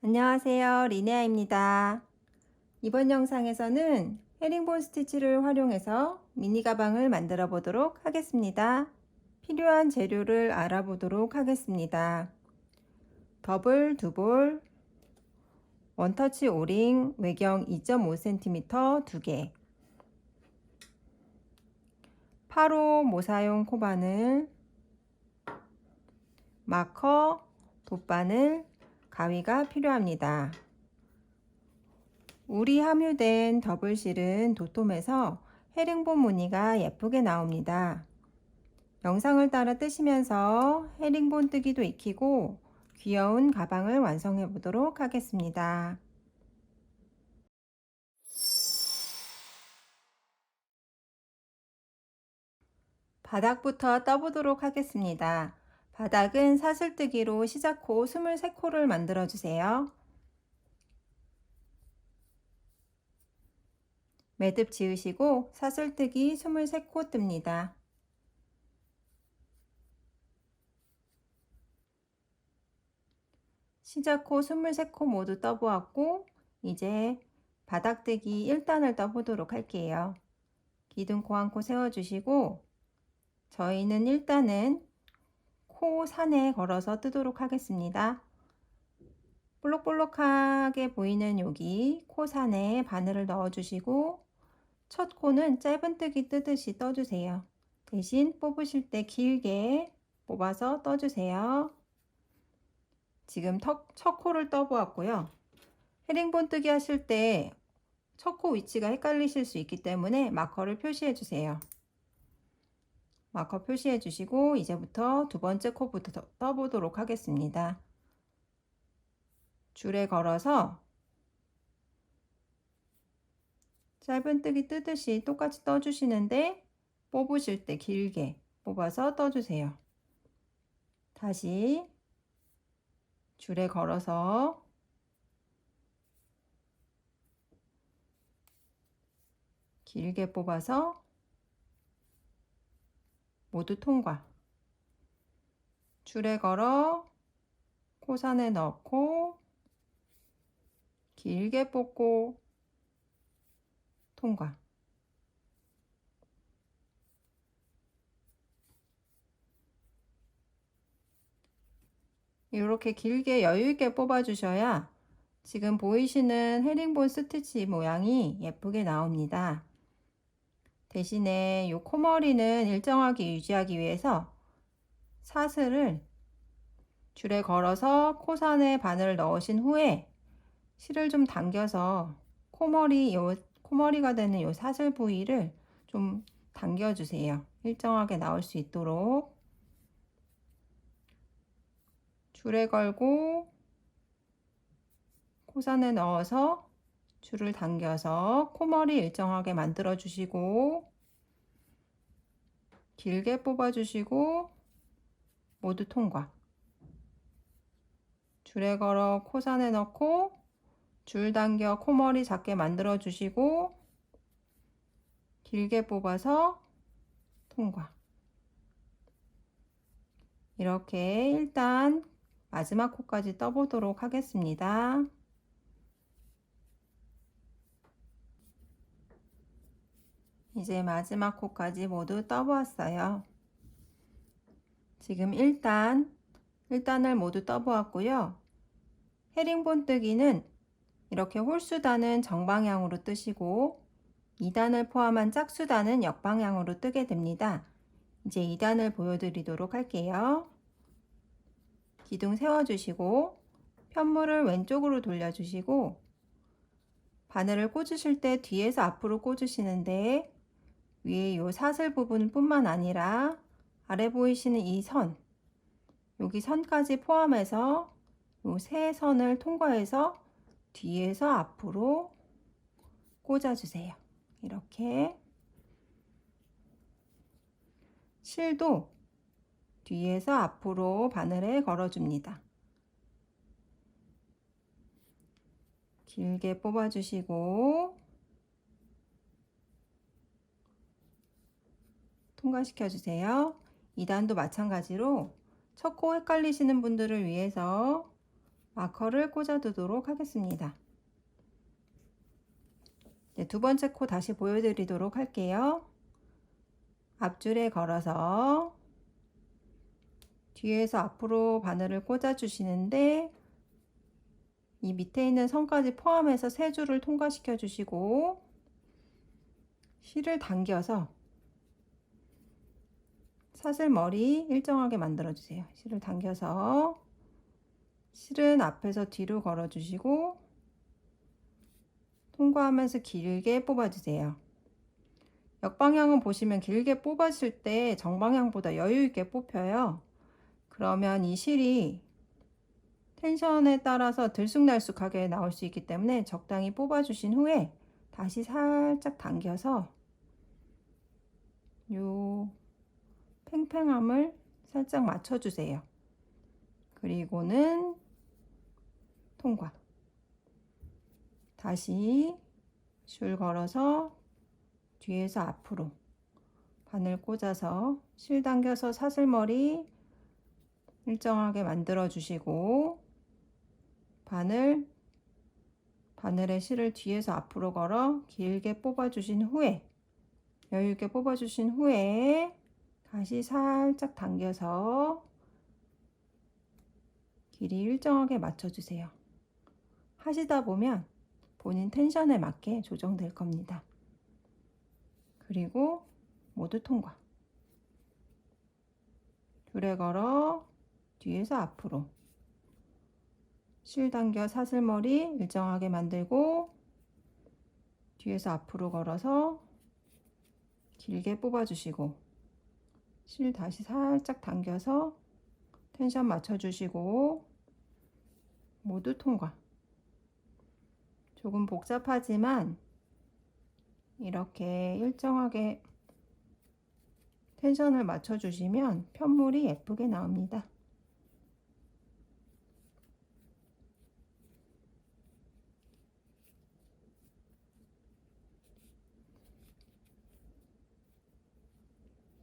안녕하세요. 리네아입니다. 이번 영상에서는 헤링본 스티치를 활용해서 미니 가방을 만들어 보도록 하겠습니다. 필요한 재료를 알아보도록 하겠습니다. 더블 두볼, 원터치 오링 외경 2.5cm 2개, 8호 모사용 코바늘, 마커, 돗바늘, 가위가 필요합니다. 울이 함유된 더블실은 도톰해서 헤링본 무늬가 예쁘게 나옵니다. 영상을 따라 뜨시면서 헤링본 뜨기도 익히고 귀여운 가방을 완성해 보도록 하겠습니다. 바닥부터 떠보도록 하겠습니다. 바닥은 사슬뜨기로 시작코 23코를 만들어 주세요. 매듭 지으시고 사슬뜨기 23코 뜹니다. 시작코 23코 모두 떠보았고 이제 바닥뜨기 1단을 떠보도록 할게요. 기둥코 한 코 세워주시고 저희는 1단은 코 산에 걸어서 뜨도록 하겠습니다. 볼록볼록하게 보이는 여기 코 산에 바늘을 넣어주시고 첫 코는 짧은뜨기 뜨듯이 떠주세요. 대신 뽑으실 때 길게 뽑아서 떠주세요. 지금 첫 코를 떠보았고요. 헤링본 뜨기 하실 때 첫 코 위치가 헷갈리실 수 있기 때문에 마커를 표시해 주세요. 마커 표시해 주시고 이제부터 두 번째 코부터 떠보도록 하겠습니다. 줄에 걸어서 짧은뜨기 뜨듯이 똑같이 떠주시는데 뽑으실 때 길게 뽑아서 떠주세요. 다시 줄에 걸어서 길게 뽑아서 모두 통과. 줄에 걸어 코산에 넣고 길게 뽑고 통과. 이렇게 길게 여유있게 뽑아 주셔야 지금 보이시는 헤링본 스티치 모양이 예쁘게 나옵니다. 대신에 이 코머리는 일정하게 유지하기 위해서 사슬을 줄에 걸어서 코산에 바늘을 넣으신 후에 실을 좀 당겨서 코머리가 되는 이 사슬 부위를 좀 당겨주세요. 일정하게 나올 수 있도록. 줄에 걸고 코산에 넣어서 줄을 당겨서 코머리 일정하게 만들어 주시고 길게 뽑아 주시고 모두 통과. 줄에 걸어 코산에 넣고 줄 당겨 코머리 작게 만들어 주시고 길게 뽑아서 통과. 이렇게 일단 마지막 코까지 떠보도록 하겠습니다. 이제 마지막 코까지 모두 떠보았어요. 지금 1단을 모두 떠보았고요. 헤링본 뜨기는 이렇게 홀수단은 정방향으로 뜨시고 2단을 포함한 짝수단은 역방향으로 뜨게 됩니다. 이제 2단을 보여드리도록 할게요. 기둥 세워주시고 편물을 왼쪽으로 돌려주시고 바늘을 꽂으실 때 뒤에서 앞으로 꽂으시는데 위에 이 사슬 부분 뿐만 아니라 아래 보이시는 이 선, 여기 선까지 포함해서 이 세 선을 통과해서 뒤에서 앞으로 꽂아주세요. 이렇게 실도 뒤에서 앞으로 바늘에 걸어줍니다. 길게 뽑아주시고 통과시켜 주세요. 2단도 마찬가지로 첫 코 헷갈리시는 분들을 위해서 마커를 꽂아두도록 하겠습니다. 두 번째 코 다시 보여드리도록 할게요. 앞줄에 걸어서 뒤에서 앞으로 바늘을 꽂아 주시는데 이 밑에 있는 선까지 포함해서 세 줄을 통과시켜 주시고 실을 당겨서 사슬머리 일정하게 만들어 주세요. 실을 당겨서 실은 앞에서 뒤로 걸어 주시고 통과하면서 길게 뽑아 주세요. 역방향은 보시면 길게 뽑았을 때 정방향보다 여유 있게 뽑혀요. 그러면 이 실이 텐션에 따라서 들쑥날쑥하게 나올 수 있기 때문에 적당히 뽑아 주신 후에 다시 살짝 당겨서 요 팽팽함을 살짝 맞춰 주세요. 그리고는 통과. 다시 줄 걸어서 뒤에서 앞으로 바늘 꽂아서 실 당겨서 사슬머리 일정하게 만들어 주시고 바늘에 실을 뒤에서 앞으로 걸어 길게 뽑아 주신 후에 여유 있게 뽑아 주신 후에 다시 살짝 당겨서 길이 일정하게 맞춰 주세요. 하시다 보면 본인 텐션에 맞게 조정될 겁니다. 그리고 모두 통과. 줄에 걸어 뒤에서 앞으로 실 당겨 사슬머리 일정하게 만들고 뒤에서 앞으로 걸어서 길게 뽑아 주시고 실 다시 살짝 당겨서 텐션 맞춰 주시고 모두 통과. 조금 복잡하지만 이렇게 일정하게 텐션을 맞춰 주시면 편물이 예쁘게 나옵니다.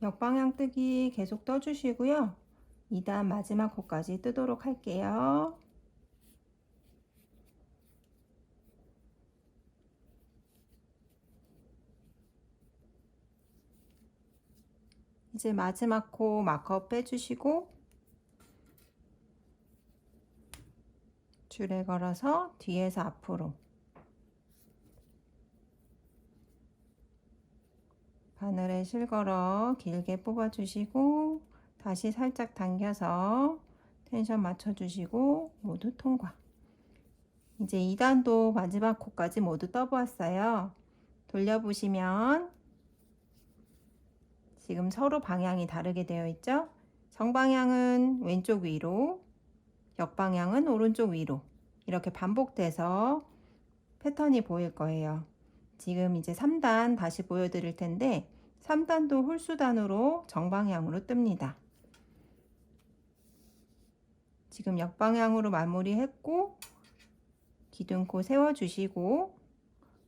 역방향 뜨기 계속 떠주시고요. 2단 마지막 코까지 뜨도록 할게요. 이제 마지막 코 마커 빼주시고 줄에 걸어서 뒤에서 앞으로 바늘에 실 걸어 길게 뽑아 주시고 다시 살짝 당겨서 텐션 맞춰 주시고 모두 통과. 이제 2단도 마지막 코까지 모두 떠보았어요. 돌려보시면 지금 서로 방향이 다르게 되어 있죠? 정방향은 왼쪽 위로, 역방향은 오른쪽 위로 이렇게 반복돼서 패턴이 보일 거예요. 지금 이제 3단 다시 보여드릴 텐데 3단도 홀수단으로 정방향으로 뜹니다. 지금 역방향으로 마무리했고 기둥코 세워주시고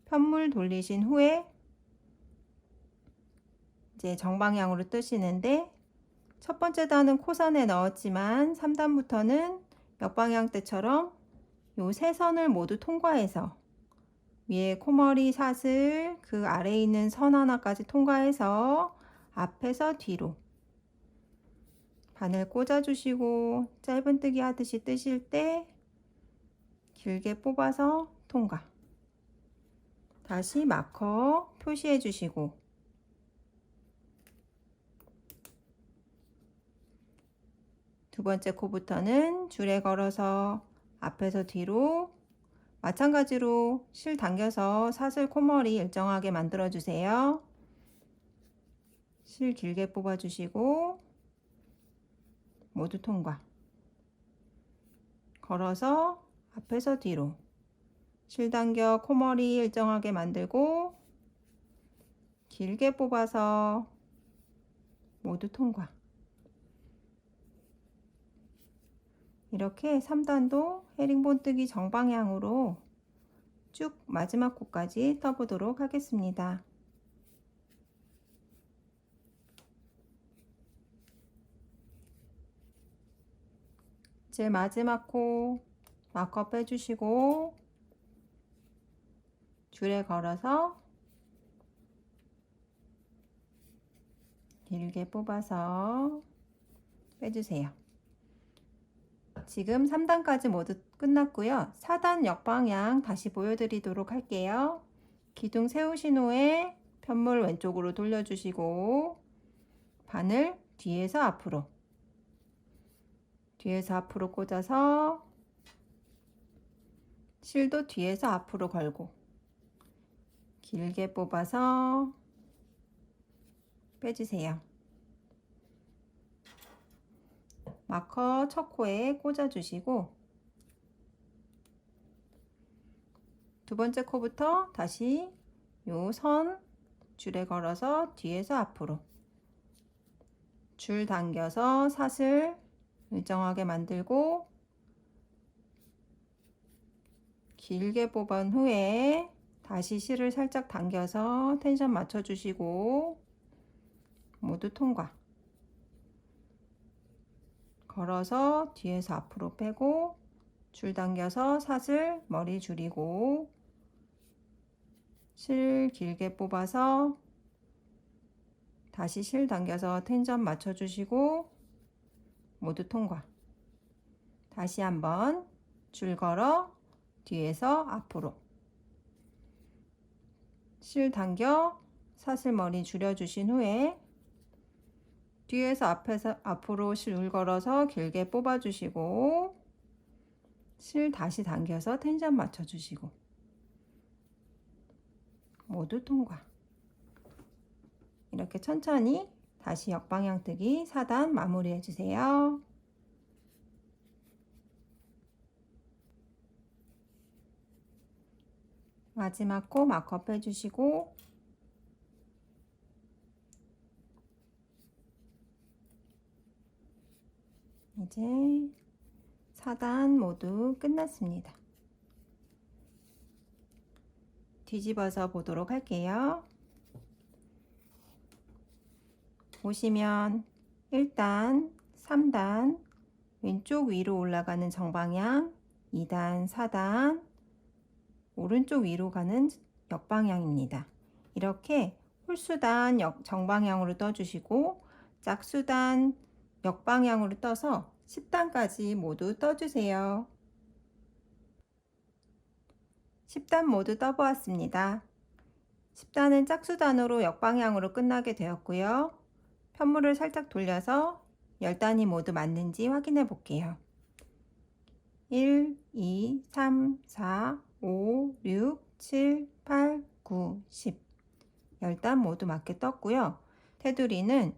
편물 돌리신 후에 이제 정방향으로 뜨시는데 첫 번째 단은 코선에 넣었지만 3단부터는 역방향 때처럼 요 세 선을 모두 통과해서 위에 코머리 사슬 그 아래에 있는 선 하나까지 통과해서 앞에서 뒤로 바늘 꽂아 주시고 짧은뜨기 하듯이 뜨실 때 길게 뽑아서 통과. 다시 마커 표시해 주시고 두 번째 코부터는 줄에 걸어서 앞에서 뒤로 마찬가지로 실 당겨서 사슬 코머리 일정하게 만들어 주세요. 실 길게 뽑아 주시고 모두 통과. 걸어서 앞에서 뒤로 실 당겨 코머리 일정하게 만들고 길게 뽑아서 모두 통과. 이렇게 3단도 헤링본 뜨기 정방향으로 쭉 마지막 코까지 떠보도록 하겠습니다. 제 마지막 코 마커 빼주시고 줄에 걸어서 길게 뽑아서 빼주세요. 지금 3단까지 모두 끝났고요. 4단 역방향 다시 보여드리도록 할게요. 기둥 세우신 후에 편물 왼쪽으로 돌려주시고 바늘 뒤에서 앞으로 꽂아서 실도 뒤에서 앞으로 걸고 길게 뽑아서 빼주세요. 마커 첫 코에 꽂아주시고 두 번째 코부터 다시 요 선 줄에 걸어서 뒤에서 앞으로 줄 당겨서 사슬 일정하게 만들고 길게 뽑은 후에 다시 실을 살짝 당겨서 텐션 맞춰주시고 모두 통과. 걸어서 뒤에서 앞으로 빼고 줄 당겨서 사슬 머리 줄이고 실 길게 뽑아서 다시 실 당겨서 텐션 맞춰주시고 모두 통과. 다시 한번 줄 걸어 뒤에서 앞으로 실 당겨 사슬 머리 줄여주신 후에 뒤에서 앞으로 실 걸어서 길게 뽑아주시고 실 다시 당겨서 텐션 맞춰주시고 모두 통과. 이렇게 천천히 다시 역방향 뜨기 4단 마무리 해주세요. 마지막 코 마커 빼주시고 이제 4단 모두 끝났습니다. 뒤집어서 보도록 할게요. 보시면 1단, 3단, 왼쪽 위로 올라가는 정방향, 2단, 4단, 오른쪽 위로 가는 역방향입니다. 이렇게 홀수단 정방향으로 떠주시고 짝수단 역방향으로 떠서 10단까지 모두 떠주세요. 10단 모두 떠보았습니다. 10단은 짝수단으로 역방향으로 끝나게 되었고요. 편물을 살짝 돌려서 10단이 모두 맞는지 확인해 볼게요. 1, 2, 3, 4, 5, 6, 7, 8, 9, 10 10단 모두 맞게 떴고요. 테두리는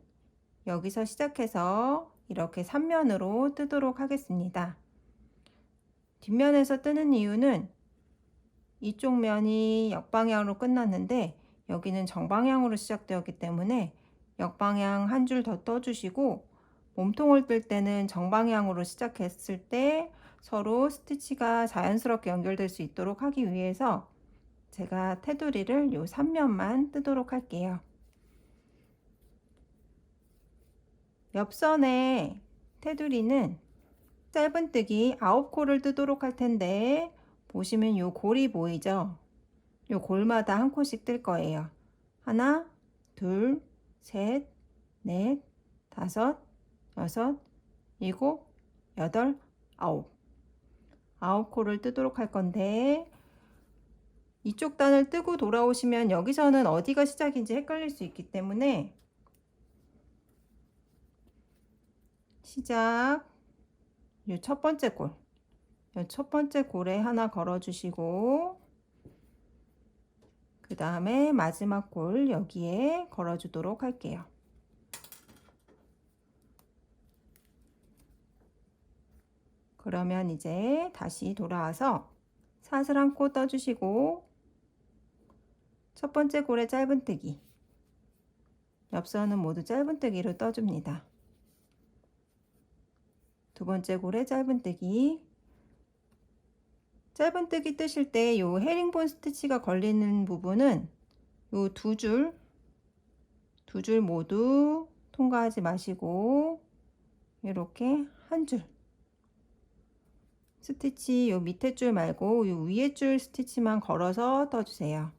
여기서 시작해서 이렇게 3면으로 뜨도록 하겠습니다. 뒷면에서 뜨는 이유는 이쪽 면이 역방향으로 끝났는데 여기는 정방향으로 시작되었기 때문에 역방향 한 줄 더 떠주시고 몸통을 뜰 때는 정방향으로 시작했을 때 서로 스티치가 자연스럽게 연결될 수 있도록 하기 위해서 제가 테두리를 요 3면만 뜨도록 할게요. 옆선의 테두리는 짧은뜨기 9코를 뜨도록 할 텐데 보시면 요 골이 보이죠? 요 골마다 한 코씩 뜰 거예요. 하나, 둘, 셋, 넷, 다섯, 여섯, 일곱, 여덟, 아홉. 9코를 뜨도록 할 건데 이쪽 단을 뜨고 돌아오시면 여기서는 어디가 시작인지 헷갈릴 수 있기 때문에 시작 요 첫 번째 골, 요 첫 번째 골에 하나 걸어 주시고 그 다음에 마지막 골 여기에 걸어 주도록 할게요. 그러면 이제 다시 돌아와서 사슬 한 코 떠주시고 첫 번째 골에 짧은뜨기, 옆선은 모두 짧은뜨기로 떠줍니다. 두 번째 골에 짧은뜨기, 짧은뜨기 뜨실 때 요 헤링본 스티치가 걸리는 부분은 요 두 줄 모두 통과하지 마시고 이렇게 한 줄 스티치 요 밑에 줄 말고 요 위에 줄 스티치만 걸어서 떠주세요.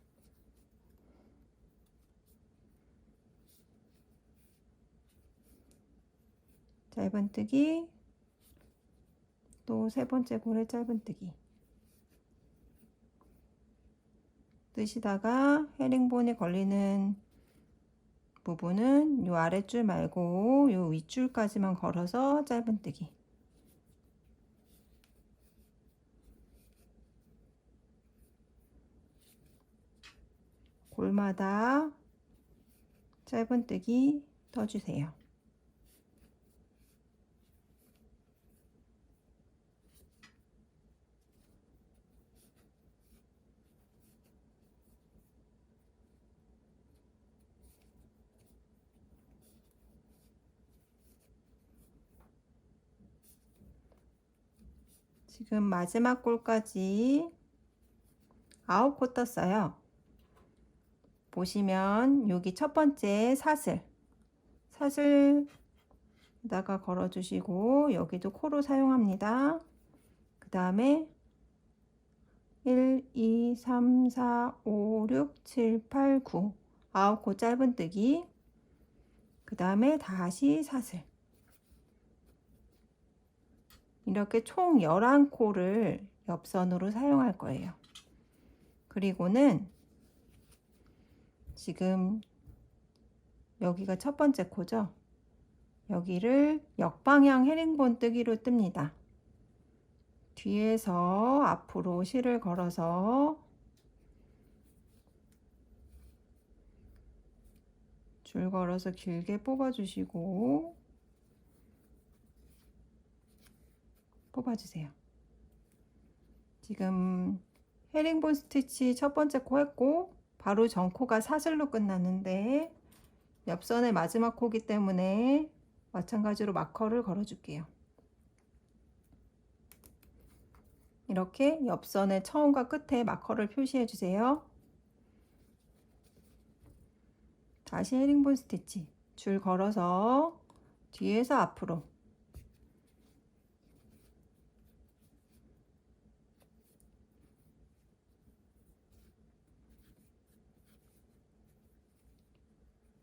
짧은뜨기, 또 세 번째 고래 짧은뜨기. 뜨시다가 헤링본이 걸리는 부분은 요 아랫줄 말고 요 윗줄까지만 걸어서 짧은뜨기. 골마다 짧은뜨기 떠주세요. 지금 마지막 골까지 9코 떴어요. 보시면 여기 첫 번째 사슬에다가 걸어주시고 여기도 코로 사용합니다. 그 다음에 1, 2, 3, 4, 5, 6, 7, 8, 9 9코 짧은뜨기. 그 다음에 다시 사슬. 이렇게 총 11코를 옆선으로 사용할 거예요. 그리고는 지금 여기가 첫 번째 코죠. 여기를 역방향 헤링본 뜨기로 뜹니다. 뒤에서 앞으로 실을 걸어서 줄 걸어서 길게 뽑아주시고 뽑아주세요. 지금 헤링본 스티치 첫 번째 코 했고 바로 전 코가 사슬로 끝났는데 옆선의 마지막 코기 때문에 마찬가지로 마커를 걸어 줄게요. 이렇게 옆선의 처음과 끝에 마커를 표시해 주세요. 다시 헤링본 스티치 줄 걸어서 뒤에서 앞으로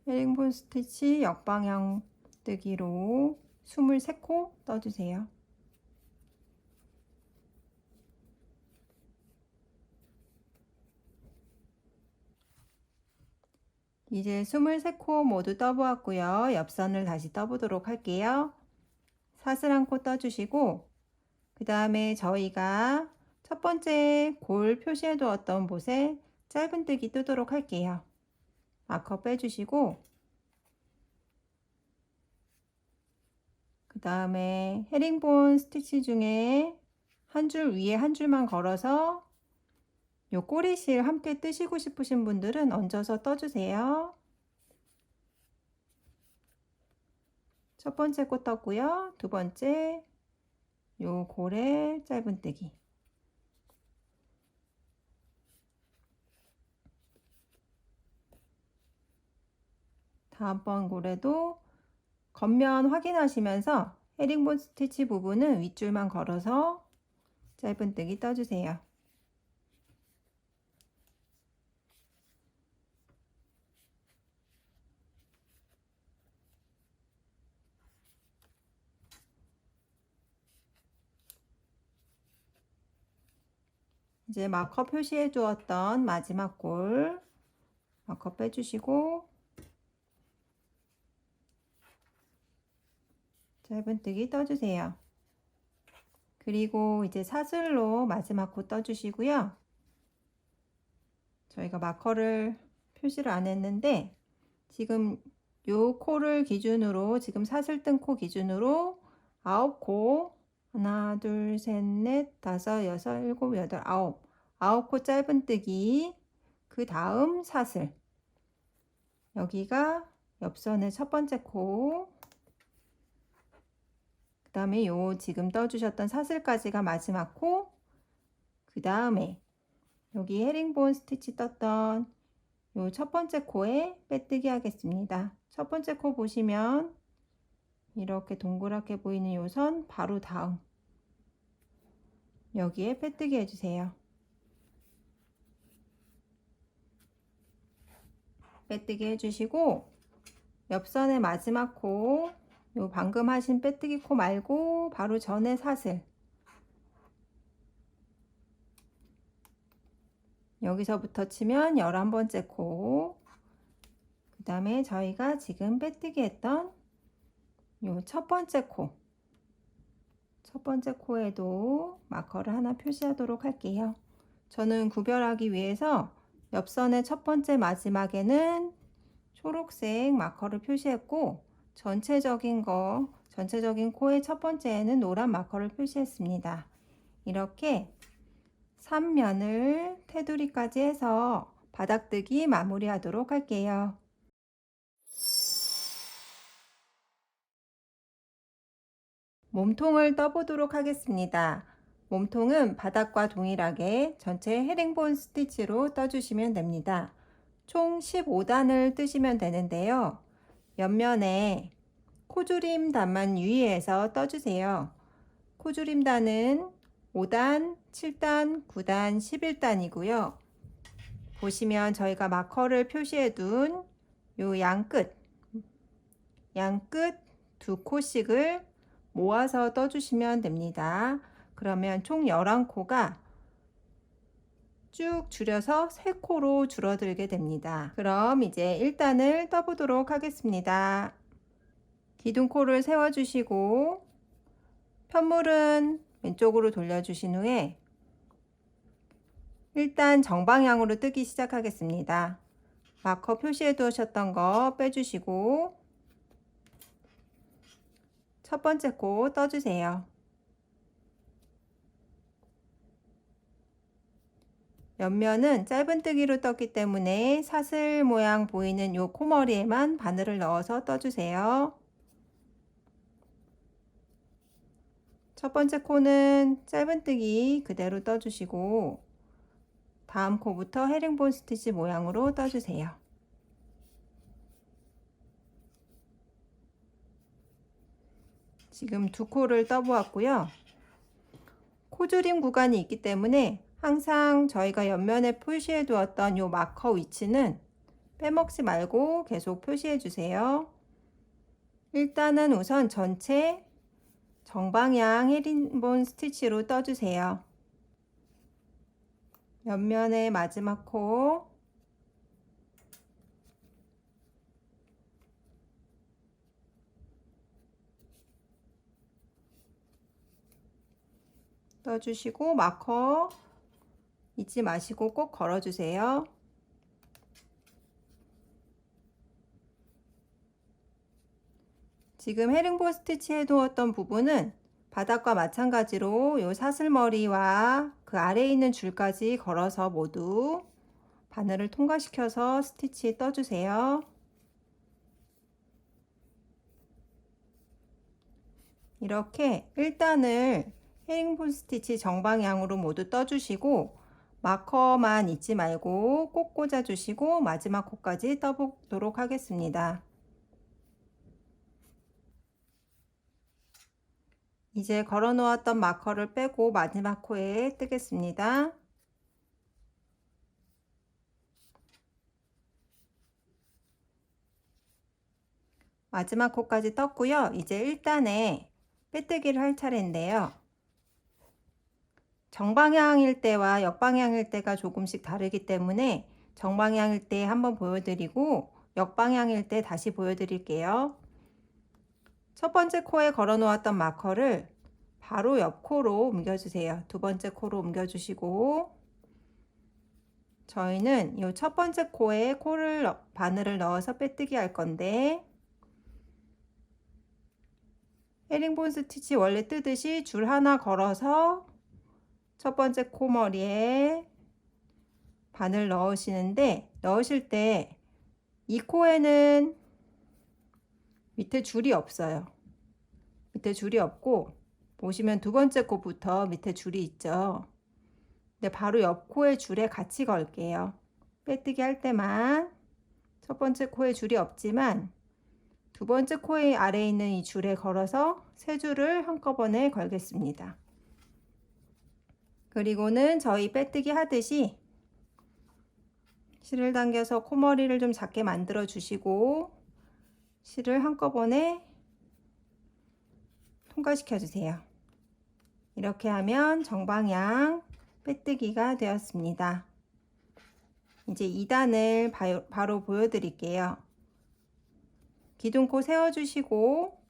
헤링본 스티치 역방향 뜨기로 23코 떠주세요. 이제 23코 모두 떠보았고요. 옆선을 다시 떠보도록 할게요. 사슬 한 코 떠주시고 그 다음에 저희가 첫 번째 골 표시해 두었던 곳에 짧은뜨기 뜨도록 할게요. 마커 빼주시고 그 다음에 헤링본 스티치 중에 한 줄 위에 한 줄만 걸어서 요 꼬리실 함께 뜨시고 싶으신 분들은 얹어서 떠주세요. 첫 번째 코 떴고요. 두 번째 요 골에 짧은뜨기. 다음번 골에도 겉면 확인하시면서 헤링본 스티치 부분은 윗줄만 걸어서 짧은뜨기 떠주세요. 이제 마커 표시해 주었던 마지막 골 마커 빼주시고 짧은뜨기 떠주세요. 그리고 이제 사슬로 마지막 코 떠주시고요. 저희가 마커를 표시를 안 했는데 지금 요 코를 기준으로 지금 사슬 뜬 코 기준으로 9코 하나 둘셋넷 다섯 여섯 일곱 여덟 아홉 코 짧은뜨기. 그 다음 사슬 여기가 옆선의 첫 번째 코 그 다음에 요 지금 떠주셨던 사슬까지가 마지막 코. 그 다음에 여기 헤링본 스티치 떴던 요 첫 번째 코에 빼뜨기 하겠습니다. 첫 번째 코 보시면 이렇게 동그랗게 보이는 요 선 바로 다음 여기에 빼뜨기 해주세요. 빼뜨기 해주시고 옆선의 마지막 코, 요 방금 하신 빼뜨기 코 말고 바로 전에 사슬, 여기서부터 치면 11번째 코, 그 다음에 저희가 지금 빼뜨기 했던 요 첫 번째 코, 첫 번째 코에도 마커를 하나 표시하도록 할게요. 저는 구별하기 위해서 옆선의 첫 번째 마지막에는 초록색 마커를 표시했고 전체적인 코의 첫 번째에는 노란 마커를 표시했습니다. 이렇게 3면을 테두리까지 해서 바닥뜨기 마무리하도록 할게요. 몸통을 떠보도록 하겠습니다. 몸통은 바닥과 동일하게 전체 헤링본 스티치로 떠주시면 됩니다. 총 15단을 뜨시면 되는데요. 옆면에 코주림 단만 유의해서 떠주세요. 코주림 단은 5단, 7단, 9단, 11단이고요. 보시면 저희가 마커를 표시해 둔 요 양끝 두 코씩을 모아서 떠주시면 됩니다. 그러면 총 11코가 쭉 줄여서 3코로 줄어들게 됩니다. 그럼 이제 1단을 떠보도록 하겠습니다. 기둥코를 세워주시고 편물은 왼쪽으로 돌려주신 후에 1단 정방향으로 뜨기 시작하겠습니다. 마커 표시해 두셨던 거 빼주시고 첫 번째 코 떠주세요. 옆면은 짧은뜨기로 떴기 때문에 사슬 모양 보이는 요 코머리에만 바늘을 넣어서 떠주세요. 첫 번째 코는 짧은뜨기 그대로 떠주시고 다음 코부터 헤링본 스티치 모양으로 떠주세요. 지금 두 코를 떠보았고요. 코줄임 구간이 있기 때문에 항상 저희가 옆면에 표시해 두었던 요 마커 위치는 빼먹지 말고 계속 표시해 주세요. 일단은 우선 전체 정방향 헤링본 스티치로 떠주세요. 옆면의 마지막 코, 떠주시고 마커 잊지 마시고 꼭 걸어주세요. 지금 헤링본 스티치 해두었던 부분은 바닥과 마찬가지로 요 사슬머리와 그 아래에 있는 줄까지 걸어서 모두 바늘을 통과시켜서 스티치 떠주세요. 이렇게 1단을 헤링본 스티치 정방향으로 모두 떠주시고 마커만 잊지 말고 꼭 꽂아주시고 마지막 코까지 떠보도록 하겠습니다. 이제 걸어 놓았던 마커를 빼고 마지막 코에 뜨겠습니다. 마지막 코까지 떴고요. 이제 1단에 빼뜨기를 할 차례인데요. 정방향일 때와 역방향일 때가 조금씩 다르기 때문에 정방향일 때 한번 보여드리고 역방향일 때 다시 보여드릴게요. 첫 번째 코에 걸어 놓았던 마커를 바로 옆 코로 옮겨주세요. 두 번째 코로 옮겨주시고 저희는 이 첫 번째 코에 바늘을 넣어서 빼뜨기 할 건데 헤링본 스티치 원래 뜨듯이 줄 하나 걸어서 첫 번째 코머리에 바늘 넣으시는데 넣으실 때 이 코에는 밑에 줄이 없어요. 밑에 줄이 없고 보시면 두 번째 코부터 밑에 줄이 있죠. 근데 바로 옆 코의 줄에 같이 걸게요. 빼뜨기 할 때만 첫 번째 코에 줄이 없지만 두 번째 코의 아래에 있는 이 줄에 걸어서 세 줄을 한꺼번에 걸겠습니다. 그리고는 저희 빼뜨기 하듯이 실을 당겨서 코머리를 좀 작게 만들어 주시고 실을 한꺼번에 통과시켜 주세요. 이렇게 하면 정방향 빼뜨기가 되었습니다. 이제 2단을 바로 보여드릴게요. 기둥코 세워주시고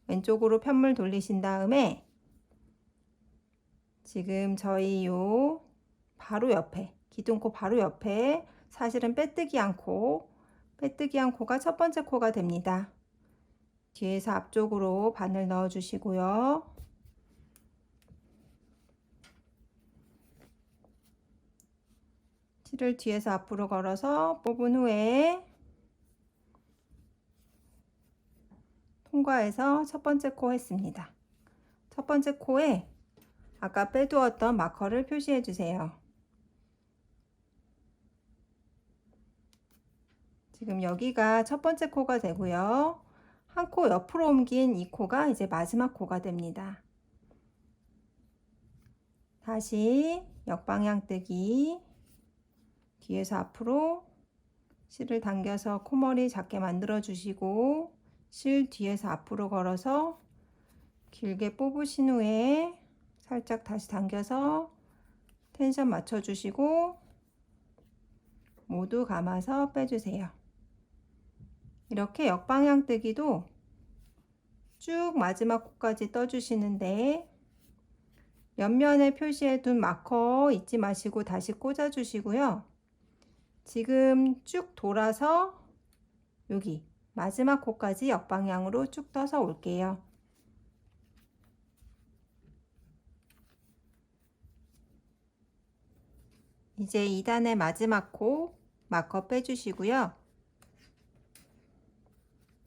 왼쪽으로 편물 돌리신 다음에 지금 저희 요 바로 옆에 기둥코 바로 옆에 사실은 빼뜨기 한 코가 첫 번째 코가 됩니다. 뒤에서 앞쪽으로 바늘 넣어 주시고요. 실을 뒤에서 앞으로 걸어서 뽑은 후에 통과해서 첫 번째 코 했습니다. 첫 번째 코에 아까 빼두었던 마커를 표시해 주세요. 지금 여기가 첫 번째 코가 되고요. 한 코 옆으로 옮긴 이 코가 이제 마지막 코가 됩니다. 다시 역방향 뜨기, 뒤에서 앞으로 실을 당겨서 코머리 작게 만들어 주시고 실 뒤에서 앞으로 걸어서 길게 뽑으신 후에 살짝 다시 당겨서 텐션 맞춰 주시고 모두 감아서 빼주세요. 이렇게 역방향 뜨기도 쭉 마지막 코까지 떠주시는데 옆면에 표시해 둔 마커 잊지 마시고 다시 꽂아 주시고요. 지금 쭉 돌아서 여기 마지막 코까지 역방향으로 쭉 떠서 올게요. 이제 2단의 마지막 코 마커 빼주시고요.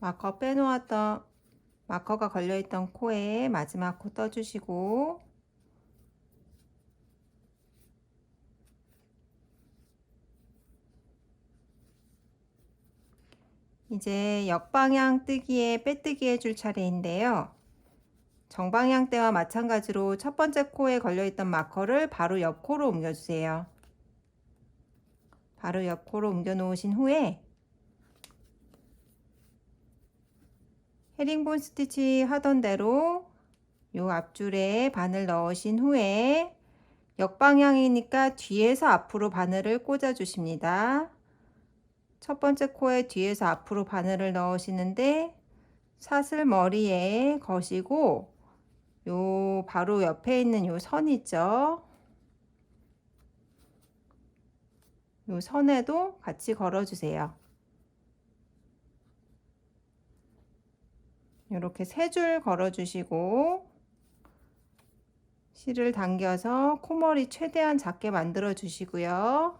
마커 빼놓았던 마커가 걸려있던 코에 마지막 코 떠주시고 이제 역방향 뜨기에 빼뜨기 해줄 차례인데요. 정방향 때와 마찬가지로 첫 번째 코에 걸려있던 마커를 바로 옆 코로 옮겨주세요. 바로 옆 코로 옮겨 놓으신 후에 헤링본 스티치 하던 대로 요 앞줄에 바늘 넣으신 후에 역방향이니까 뒤에서 앞으로 바늘을 꽂아 주십니다. 첫 번째 코에 뒤에서 앞으로 바늘을 넣으시는데 사슬 머리에 거시고 요 바로 옆에 있는 요 선 있죠? 요 선에도 같이 걸어 주세요. 이렇게 세 줄 걸어 주시고 실을 당겨서 코머리 최대한 작게 만들어 주시고요.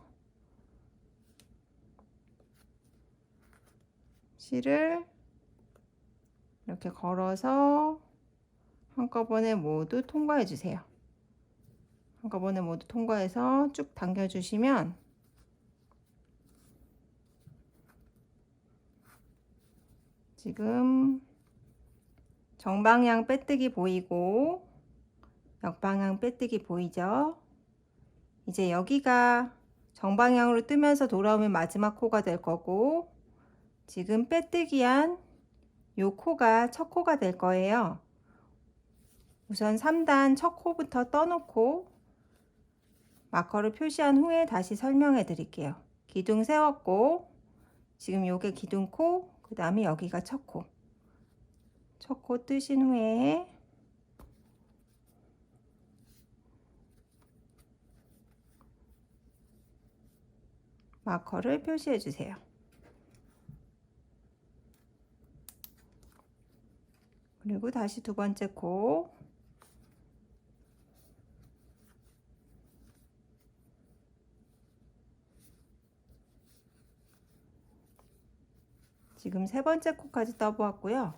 실을 이렇게 걸어서 한꺼번에 모두 통과해 주세요. 한꺼번에 모두 통과해서 쭉 당겨 주시면 지금 정방향 빼뜨기 보이고 역방향 빼뜨기 보이죠? 이제 여기가 정방향으로 뜨면서 돌아오면 마지막 코가 될 거고 지금 빼뜨기한 요 코가 첫 코가 될 거예요. 우선 3단 첫 코부터 떠놓고 마커를 표시한 후에 다시 설명해 드릴게요. 기둥 세웠고 지금 요게 기둥코, 그 다음에 여기가 첫 코. 첫 코 뜨신 후에 마커를 표시해 주세요. 그리고 다시 두 번째 코. 지금 세 번째 코까지 떠보았고요.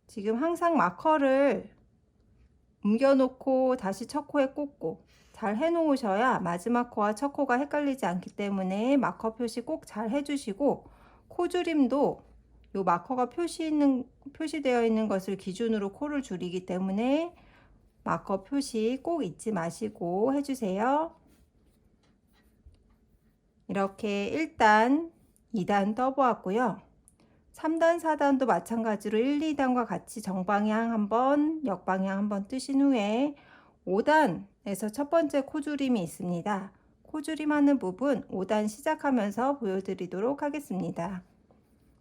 지금 항상 마커를 옮겨 놓고 다시 첫 코에 꽂고 잘 해 놓으셔야 마지막 코와 첫 코가 헷갈리지 않기 때문에 마커 표시 꼭 잘 해주시고 코 줄임도 요 마커가 표시되어 있는 것을 기준으로 코를 줄이기 때문에 마커 표시 꼭 잊지 마시고 해주세요. 이렇게 1단, 2단 떠보았고요. 3단, 4단도 마찬가지로 1, 2단과 같이 정방향 한번, 역방향 한번 뜨신 후에 5단에서 첫 번째 코줄임이 있습니다. 코줄임 하는 부분 5단 시작하면서 보여드리도록 하겠습니다.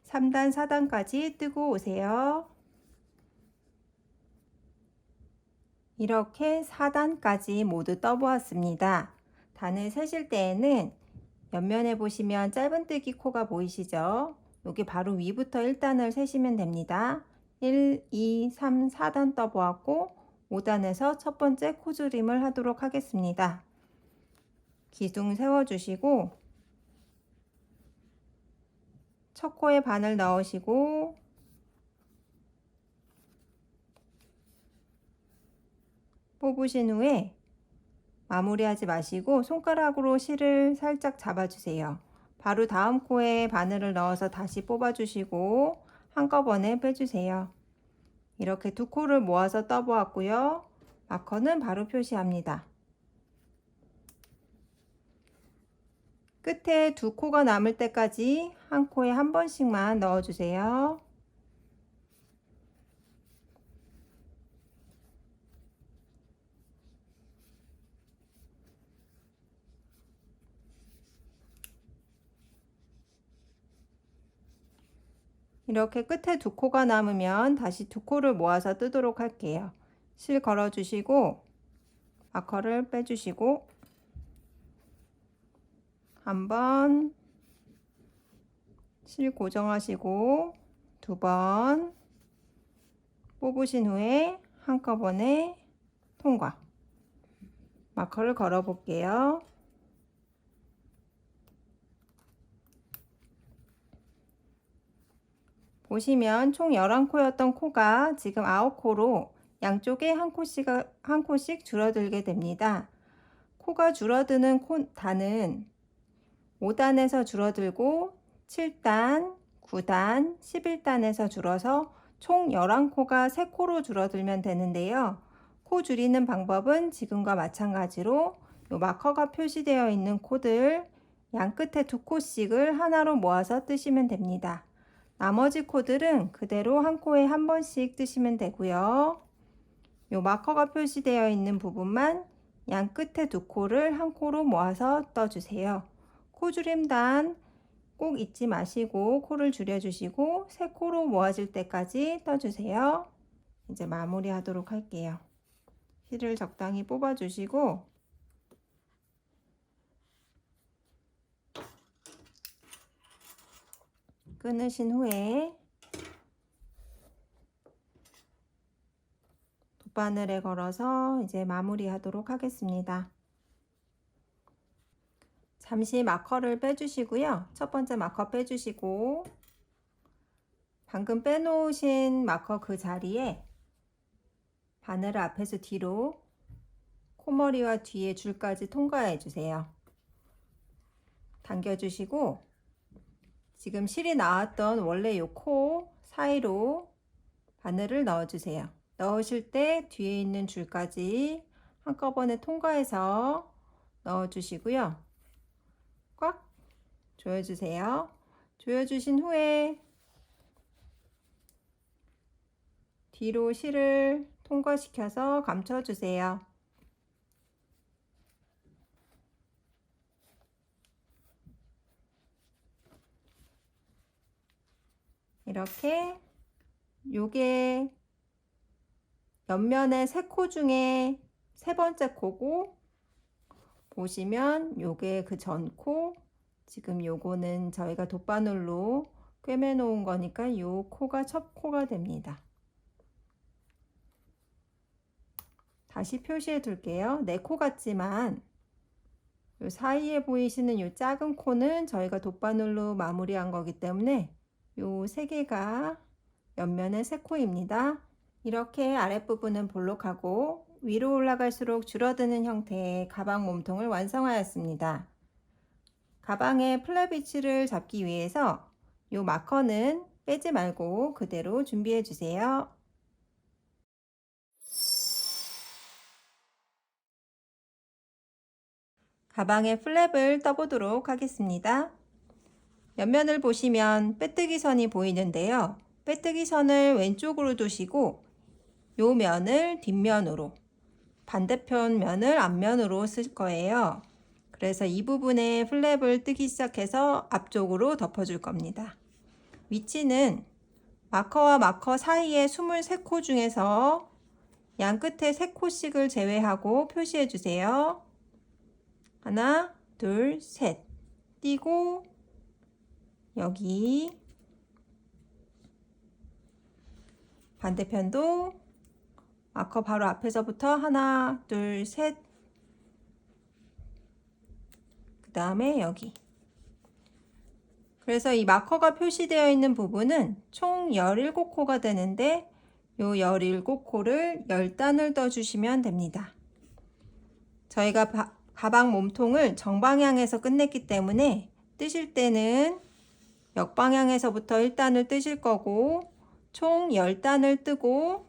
3단, 4단까지 뜨고 오세요. 이렇게 4단까지 모두 떠보았습니다. 단을 세실 때에는 옆면에 보시면 짧은뜨기 코가 보이시죠? 여기 바로 위부터 1단을 세시면 됩니다. 1, 2, 3, 4단 떠보았고 5단에서 첫 번째 코줄임을 하도록 하겠습니다. 기둥 세워주시고 첫 코에 바늘 넣으시고 뽑으신 후에 마무리하지 마시고 손가락으로 실을 살짝 잡아주세요. 바로 다음 코에 바늘을 넣어서 다시 뽑아주시고 한꺼번에 빼주세요. 이렇게 두 코를 모아서 떠보았고요. 마커는 바로 표시합니다. 끝에 두 코가 남을 때까지 한 코에 한 번씩만 넣어주세요. 이렇게 끝에 두 코가 남으면 다시 두 코를 모아서 뜨도록 할게요. 실 걸어주시고 마커를 빼주시고 한번 실 고정하시고 두 번 뽑으신 후에 한꺼번에 통과. 마커를 걸어 볼게요. 보시면 총 11코였던 코가 지금 9코로 양쪽에 한 코씩 줄어들게 됩니다. 코가 줄어드는 단은 5단에서 줄어들고 7단, 9단, 11단에서 줄어서 총 11코가 3코로 줄어들면 되는데요. 코 줄이는 방법은 지금과 마찬가지로 이 마커가 표시되어 있는 코들 양 끝에 두 코씩을 하나로 모아서 뜨시면 됩니다. 나머지 코들은 그대로 한 코에 한 번씩 뜨시면 되고요. 이 마커가 표시되어 있는 부분만 양 끝에 두 코를 한 코로 모아서 떠주세요. 코 줄임단 꼭 잊지 마시고 코를 줄여주시고 세 코로 모아질 때까지 떠주세요. 이제 마무리 하도록 할게요. 실을 적당히 뽑아주시고 끊으신 후에 돗바늘에 걸어서 이제 마무리 하도록 하겠습니다. 잠시 마커를 빼주시고요. 첫 번째 마커 빼주시고 방금 빼놓으신 마커 그 자리에 바늘을 앞에서 뒤로 코머리와 뒤에 줄까지 통과해 주세요. 당겨주시고 지금 실이 나왔던 원래 요 코 사이로 바늘을 넣어주세요. 넣으실 때 뒤에 있는 줄까지 한꺼번에 통과해서 넣어주시고요. 꽉 조여주세요. 조여주신 후에 뒤로 실을 통과시켜서 감춰주세요. 이렇게 요게 옆면에 세 코 중에 세 번째 코고 보시면 요게 그 전 코, 지금 요거는 저희가 돗바늘로 꿰매 놓은 거니까 요 코가 첫 코가 됩니다. 다시 표시해 둘게요. 네 코 같지만 요 사이에 보이시는 요 작은 코는 저희가 돗바늘로 마무리한 거기 때문에 요 세 개가 옆면의 세 코입니다. 이렇게 아랫부분은 볼록하고 위로 올라갈수록 줄어드는 형태의 가방 몸통을 완성하였습니다. 가방의 플랫 위치를 잡기 위해서 이 마커는 빼지 말고 그대로 준비해 주세요. 가방의 플랩을 떠보도록 하겠습니다. 옆면을 보시면 빼뜨기 선이 보이는데요. 빼뜨기 선을 왼쪽으로 두시고 요 면을 뒷면으로, 반대편 면을 앞면으로 쓸 거예요. 그래서 이 부분에 플랩을 뜨기 시작해서 앞쪽으로 덮어줄 겁니다. 위치는 마커와 마커 사이에 23코 중에서 양 끝에 3코씩을 제외하고 표시해 주세요. 하나, 둘, 셋. 띄고 여기 반대편도 마커 바로 앞에서부터 하나, 둘, 셋. 그 다음에 여기. 그래서 이 마커가 표시되어 있는 부분은 총 17코가 되는데 요 17코를 10단을 떠주시면 됩니다. 저희가 가방 몸통을 정방향에서 끝냈기 때문에 뜨실 때는 역방향에서부터 1단을 뜨실 거고 총 10단을 뜨고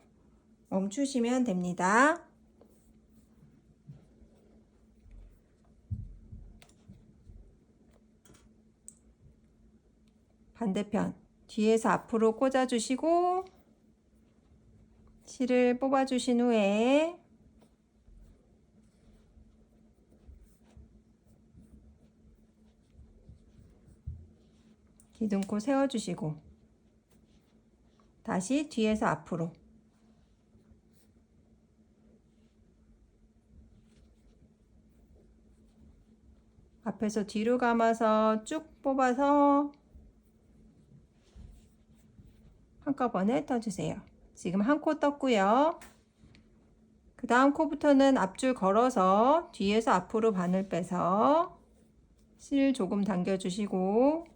멈추시면 됩니다. 반대편 뒤에서 앞으로 꽂아주시고 실을 뽑아주신 후에 기둥코 세워주시고 다시 뒤에서 앞으로 앞에서 뒤로 감아서 쭉 뽑아서 한꺼번에 떠주세요. 지금 한 코 떴고요. 그 다음 코부터는 앞줄 걸어서 뒤에서 앞으로 바늘 빼서 실 조금 당겨주시고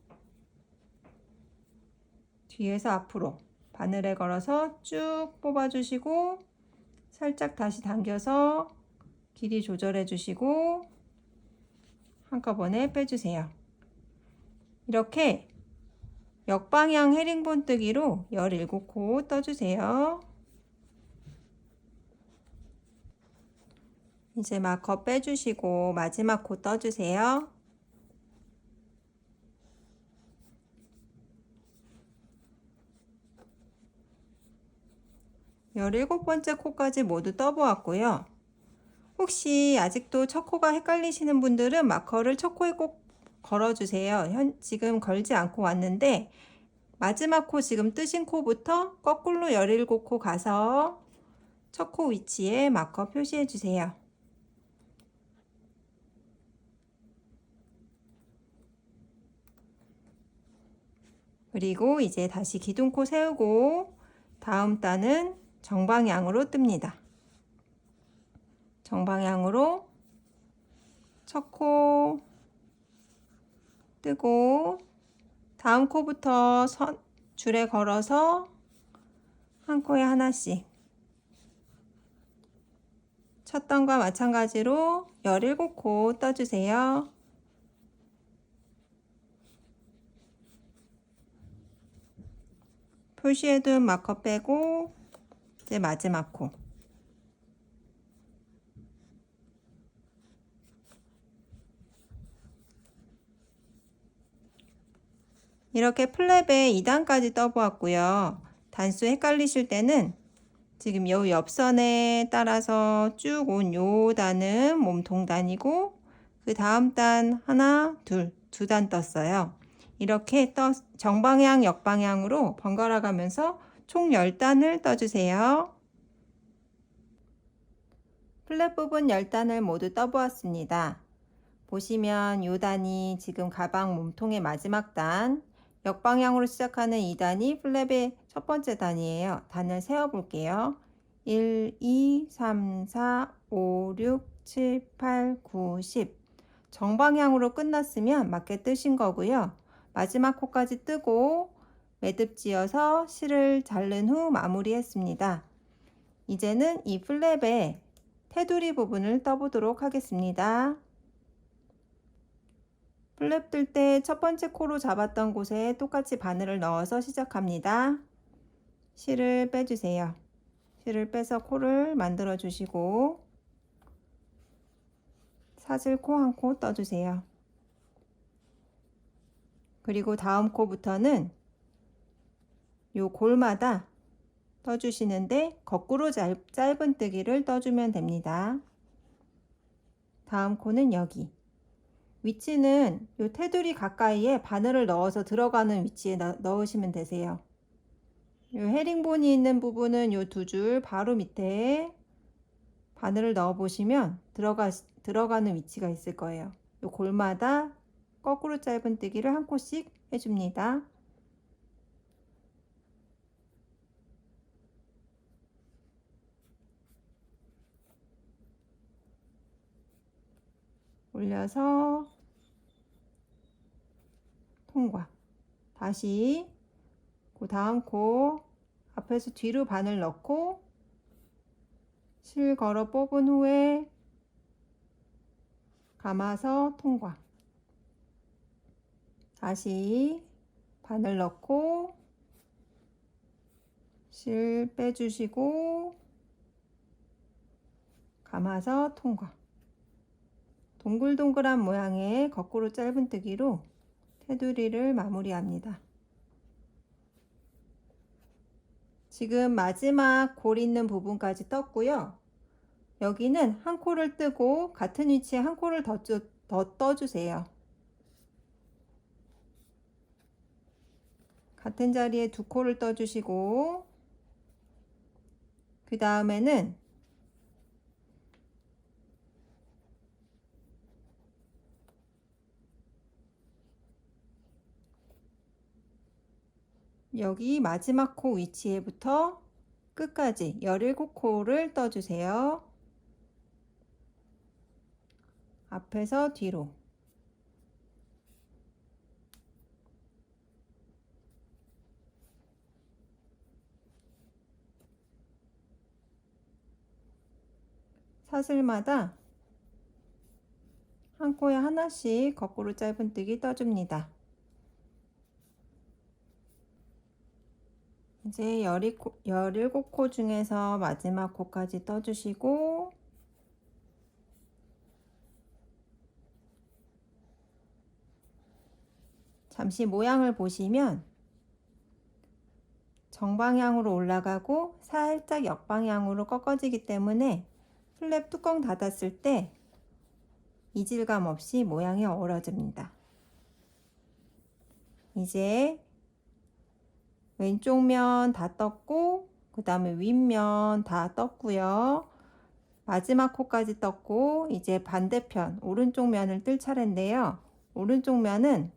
뒤에서 앞으로 바늘에 걸어서 쭉 뽑아주시고 살짝 다시 당겨서 길이 조절해 주시고 한꺼번에 빼주세요. 이렇게 역방향 헤링본 뜨기로 17코 떠주세요. 이제 마커 빼주시고 마지막 코 떠주세요. 열일곱 번째 코까지 모두 떠보았고요. 혹시 아직도 첫 코가 헷갈리시는 분들은 마커를 첫 코에 꼭 걸어주세요. 지금 걸지 않고 왔는데 마지막 코 지금 뜨신 코부터 거꾸로 17코 가서 첫 코 위치에 마커 표시해 주세요. 그리고 이제 다시 기둥코 세우고 다음 단은 정방향으로 뜹니다. 정방향으로 첫 코 뜨고 다음 코부터 줄에 걸어서 한 코에 하나씩 첫 단과 마찬가지로 17코 떠주세요. 표시해둔 마커 빼고 이제 마지막 코 이렇게 플랩에 2단까지 떠보았고요. 단수 헷갈리실 때는 지금 요 옆선에 따라서 쭉 온 요 단은 몸통 단이고 그 다음 단 하나, 둘, 2단 떴어요. 이렇게 정방향, 역방향으로 번갈아 가면서 총 10단을 떠주세요. 플랫 부분 10단을 모두 떠보았습니다. 보시면 요 단이 지금 가방 몸통의 마지막 단, 역방향으로 시작하는 2단이 플랩의 첫 번째 단이에요. 단을 세어 볼게요. 1, 2, 3, 4, 5, 6, 7, 8, 9, 10 정방향으로 끝났으면 맞게 뜨신 거고요. 마지막 코까지 뜨고 매듭 지어서 실을 자른 후 마무리했습니다. 이제는 이 플랩의 테두리 부분을 떠보도록 하겠습니다. 플랩 뜰 때 첫 번째 코로 잡았던 곳에 똑같이 바늘을 넣어서 시작합니다. 실을 빼주세요. 실을 빼서 코를 만들어 주시고 사슬 코 한 코 떠주세요. 그리고 다음 코부터는 요 골마다 떠주시는데 거꾸로 짧은뜨기를 떠주면 됩니다. 다음 코는 여기. 위치는 요 테두리 가까이에 바늘을 넣어서 들어가는 위치에 넣으시면 되세요. 요 헤링본이 있는 부분은 요 두 줄 바로 밑에 바늘을 넣어 보시면 들어가는 위치가 있을 거예요. 요 골마다 거꾸로 짧은뜨기를 한 코씩 해줍니다. 올려서 통과. 다시 그 다음 코 앞에서 뒤로 바늘 넣고 실 걸어 뽑은 후에 감아서 통과. 다시 바늘 넣고 실 빼주시고 감아서 통과. 동글동글한 모양의 거꾸로 짧은뜨기로 테두리를 마무리합니다. 지금 마지막 골 있는 부분까지 떴고요. 여기는 한 코를 뜨고 같은 위치에 한 코를 더 떠주세요. 같은 자리에 두 코를 떠주시고 그 다음에는 여기 마지막 코 위치에부터 끝까지 17코를 떠주세요. 앞에서 뒤로. 사슬마다 한 코에 하나씩 거꾸로 짧은뜨기 떠줍니다. 이제 17코 중에서 마지막 코까지 떠주시고 잠시 모양을 보시면 정방향으로 올라가고 살짝 역방향으로 꺾어지기 때문에 플랩 뚜껑 닫았을 때 이질감 없이 모양이 어우러집니다. 이제 왼쪽 면 다 떴고 그 다음에 윗면 다 떴고요. 마지막 코까지 떴고 이제 반대편 오른쪽 면을 뜰 차례인데요. 오른쪽 면은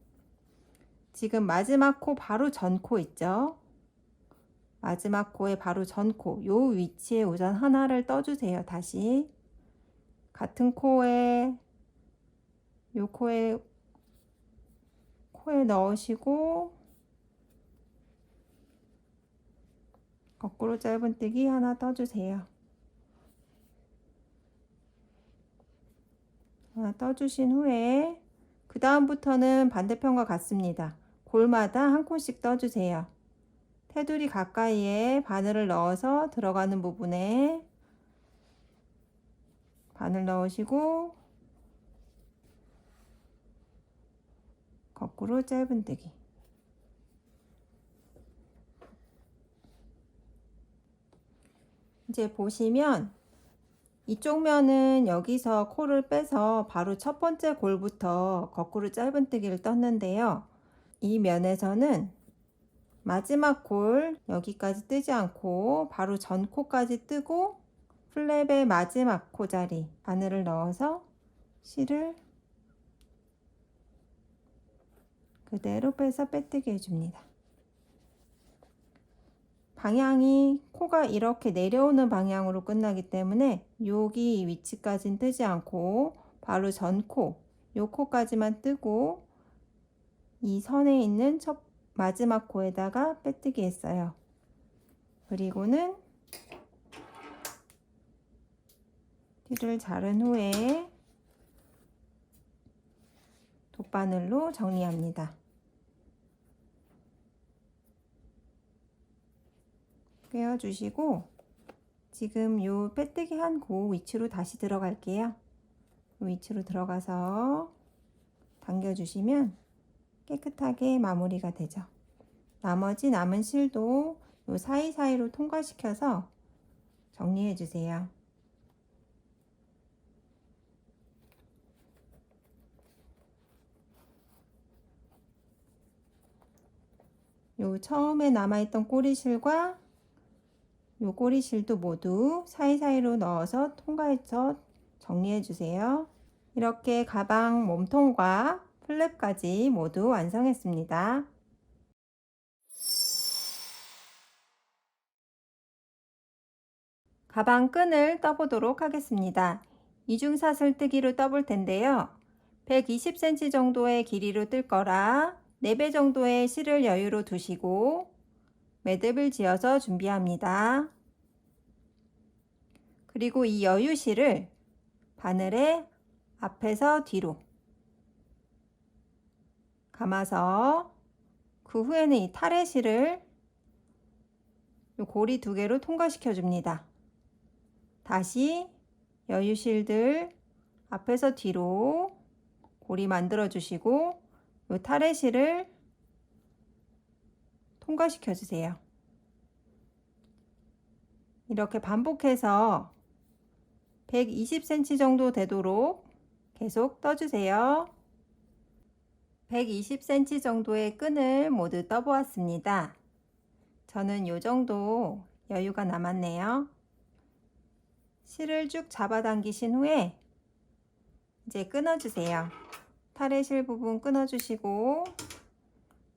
지금 마지막 코 바로 전 코 있죠. 마지막 코에 바로 전 코 요 위치에 우선 하나를 떠주세요. 다시 같은 코에 요 코에 넣으시고 거꾸로 짧은뜨기 하나 떠주세요. 하나 떠주신 후에 그 다음부터는 반대편과 같습니다. 골마다 한 코씩 떠주세요. 테두리 가까이에 바늘을 넣어서 들어가는 부분에 바늘 넣으시고 거꾸로 짧은뜨기. 이제 보시면 이쪽 면은 여기서 코를 빼서 바로 첫 번째 골부터 거꾸로 짧은뜨기를 떴는데요. 이 면에서는 마지막 골 여기까지 뜨지 않고 바로 전 코까지 뜨고 플랩의 마지막 코 자리 바늘을 넣어서 실을 그대로 빼서 빼뜨기 해줍니다. 방향이 코가 이렇게 내려오는 방향으로 끝나기 때문에 여기 위치까지는 뜨지 않고 바로 전 코, 요 코까지만 뜨고 이 선에 있는 마지막 코에다가 빼뜨기 했어요. 그리고는 티를 자른 후에 돗바늘로 정리합니다. 꿰어주시고 지금 요 빼뜨기 한 코 위치로 다시 들어갈게요. 그 위치로 들어가서 당겨주시면 깨끗하게 마무리가 되죠. 나머지 남은 실도 요 사이사이로 통과시켜서 정리해 주세요. 요 처음에 남아있던 꼬리실과 요 꼬리실도 모두 사이사이로 넣어서 통과해서 정리해 주세요. 이렇게 가방 몸통과 플랩까지 모두 완성했습니다. 가방 끈을 떠보도록 하겠습니다. 이중사슬 뜨기로 떠볼 텐데요. 120cm 정도의 길이로 뜰 거라 4배 정도의 실을 여유로 두시고 매듭을 지어서 준비합니다. 그리고 이 여유실을 바늘에 앞에서 뒤로 감아서 그 후에는 이 타래실을 요 고리 2개로 통과시켜 줍니다. 다시 여유실들 앞에서 뒤로 고리 만들어 주시고 요 타래실을 통과시켜 주세요. 이렇게 반복해서 120cm 정도 되도록 계속 떠주세요. 120cm 정도의 끈을 모두 떠보았습니다. 저는 요 정도 여유가 남았네요. 실을 쭉 잡아당기신 후에 이제 끊어주세요. 타래실 부분 끊어주시고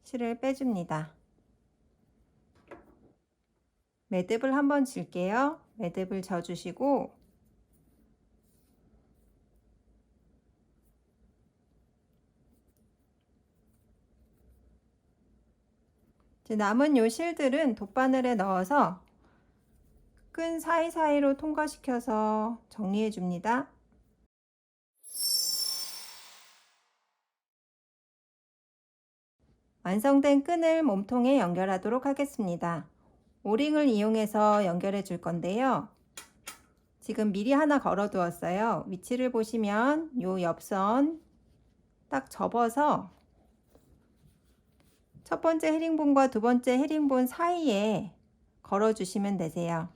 실을 빼줍니다. 매듭을 한번 질게요. 매듭을 져주시고 이제 남은 요 실들은 돗바늘에 넣어서 끈 사이사이로 통과시켜서 정리해 줍니다. 완성된 끈을 몸통에 연결하도록 하겠습니다. 오링을 이용해서 연결해 줄 건데요. 지금 미리 하나 걸어 두었어요. 위치를 보시면 요 옆선 딱 접어서 첫 번째 헤링본과 두 번째 헤링본 사이에 걸어 주시면 되세요.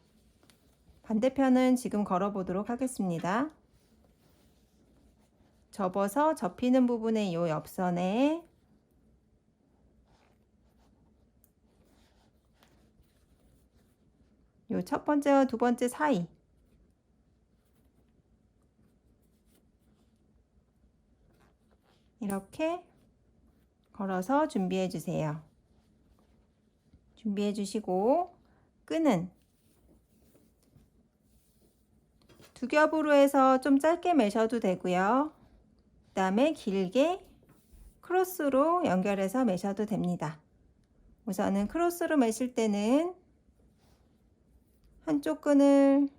반대편은 지금 걸어 보도록 하겠습니다. 접어서 접히는 부분의 요 옆선에 요 첫 번째와 두 번째 사이 이렇게 걸어서 준비해 주세요. 준비해 주시고 끈은 두 겹으로 해서 좀 짧게 매셔도 되고요. 그 다음에 길게 크로스로 연결해서 매셔도 됩니다. 우선은 크로스로 매실 때는 한쪽 끈을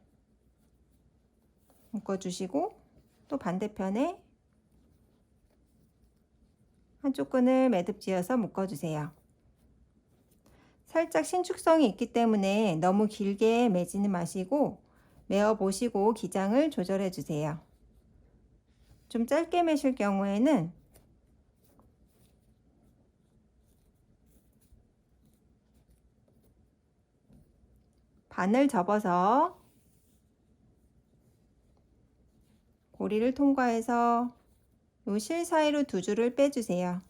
묶어 주시고 또 반대편에 한쪽 끈을 매듭 지어서 묶어 주세요. 살짝 신축성이 있기 때문에 너무 길게 매지는 마시고 매어 보시고 기장을 조절해 주세요. 좀 짧게 매실 경우에는 반을 접어서 고리를 통과해서 요 실 사이로 두 줄을 빼주세요.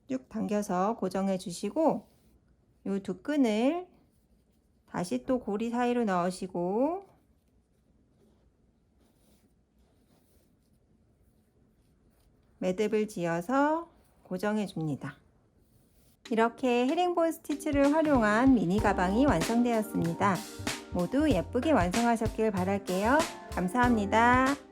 쭉 당겨서 고정해 주시고 요 두 끈을 다시 또 고리 사이로 넣으시고 매듭을 지어서 고정해 줍니다. 이렇게 헤링본 스티치를 활용한 미니 가방이 완성되었습니다. 모두 예쁘게 완성하셨길 바랄게요. 감사합니다.